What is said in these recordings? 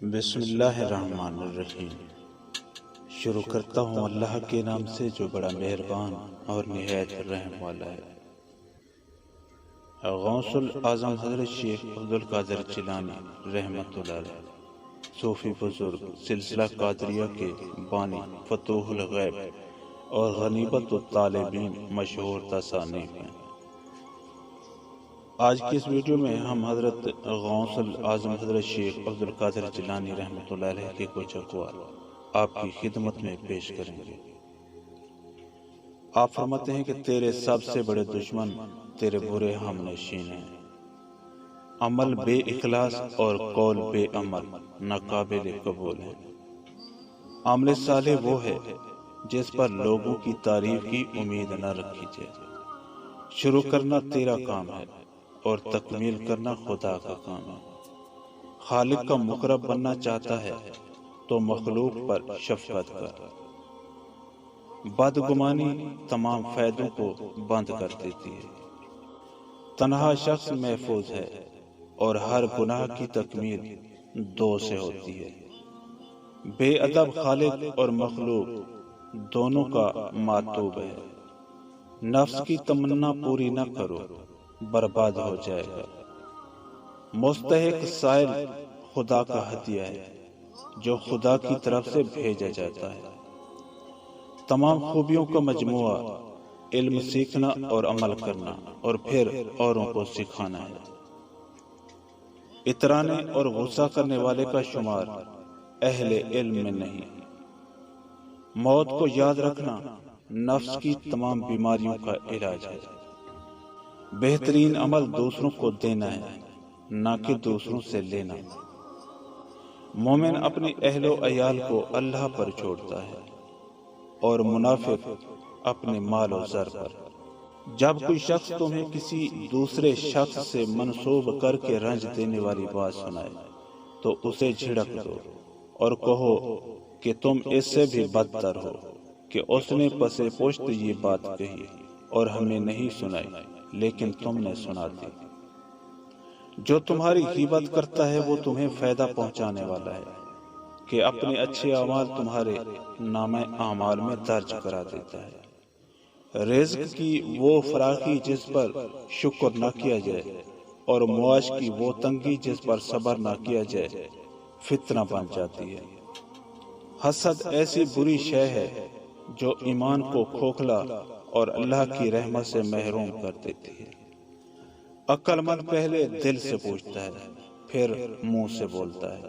بسم اللہ الرحمن الرحیم۔ شروع کرتا ہوں اللہ کے نام سے جو بڑا مہربان اور نہایت رحم والا ہے۔ غوث الاعظم حضرت شیخ عبدالقادر جیلانی رحمۃ اللہ علیہ، صوفی بزرگ، سلسلہ قادریہ کے بانی، فتوح الغیب اور غنیمت الطالبین مشہور تصانیف ہیں۔ آج کی اس ویڈیو میں ہم حضرت غوث الاعظم حضرت شیخ عبدالقادر جیلانی رحمۃ اللہ علیہ کے کچھ اقوال آپ کی خدمت میں پیش کریں گے۔ آپ فرماتے ہیں کہ تیرے سب سے بڑے دشمن تیرے برے ہم نشین ہیں۔ عمل بے اخلاص اور قول بے عمل ناقابل قبول ہے۔ عمل صالح وہ ہے جس پر لوگوں کی تعریف کی امید نہ رکھی جائے۔ شروع کرنا تیرا کام ہے اور تکمیل کرنا خدا کا کام ہے۔ خالق کا مقرب بننا چاہتا ہے تو مخلوق پر شفقت کر۔ بدگمانی تمام فائدوں کو بند کر دیتی ہے۔ تنہا شخص محفوظ ہے اور ہر گناہ کی تکمیل دو سے ہوتی ہے۔ بے ادب خالق اور مخلوق دونوں کا ماتوب ہے۔ نفس کی تمنا پوری نہ کرو، برباد ہو جائے گا۔ مستحق سائل خدا کا ہدیہ ہے جو خدا کی طرف سے بھیجا جاتا ہے۔ تمام خوبیوں کا مجموعہ علم سیکھنا اور عمل کرنا اور پھر اوروں کو سکھانا ہے۔ اترانے اور غصہ کرنے والے کا شمار اہل علم میں نہیں۔ موت کو یاد رکھنا نفس کی تمام بیماریوں کا علاج ہے۔ بہترین عمل دوسروں کو دینا ہے، نہ کہ دوسروں سے لینا۔ مومن اپنے اہل و عیال کو اللہ پر چھوڑتا ہے اور منافق اپنے مال و زر پر۔ جب کوئی شخص تمہیں کسی دوسرے شخص سے منسوب کر کے رنج دینے والی بات سنائے تو اسے جھڑک دو اور کہو کہ تم اس سے بھی بدتر ہو کہ اس نے پسے پشت یہ بات کہی اور ہمیں نہیں سنائی لیکن تم نے سنا دی۔ جو تمہاری غیبت کرتا ہے وہ تمہیں فائدہ پہنچانے والا ہے کہ اپنے اچھے اعمال تمہارے نامہ اعمال میں درج کرا دیتا ہے۔ رزق کی وہ فراخی جس پر شکر نہ کیا جائے اور معاش کی وہ تنگی جس پر صبر نہ کیا جائے فتنہ بن جاتی ہے۔ حسد ایسی بری شے ہے جو ایمان کو کھوکھلا اور اللہ کی رحمت سے محروم کر دیتی ہے۔ عقل مند پہلے دل سے پوچھتا ہے پھر منہ سے بولتا ہے۔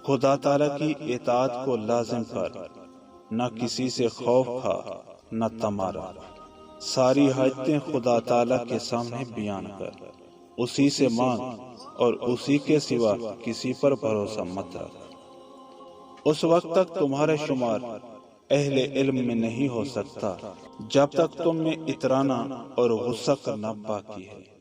خدا تعالیٰ کی اطاعت کو لازم کر، نہ کسی سے خوف کھا نہ طمع رکھ۔ ساری حاجتیں خدا تعالیٰ کے سامنے بیان کر، اسی سے مانگ اور اسی کے سوا کسی پر بھروسہ مت رکھ۔ اس وقت تک تمہارا شمار اہل علم میں نہیں ہو سکتا جب تک تم میں اترانا اور غصہ کرنا باقی ہے۔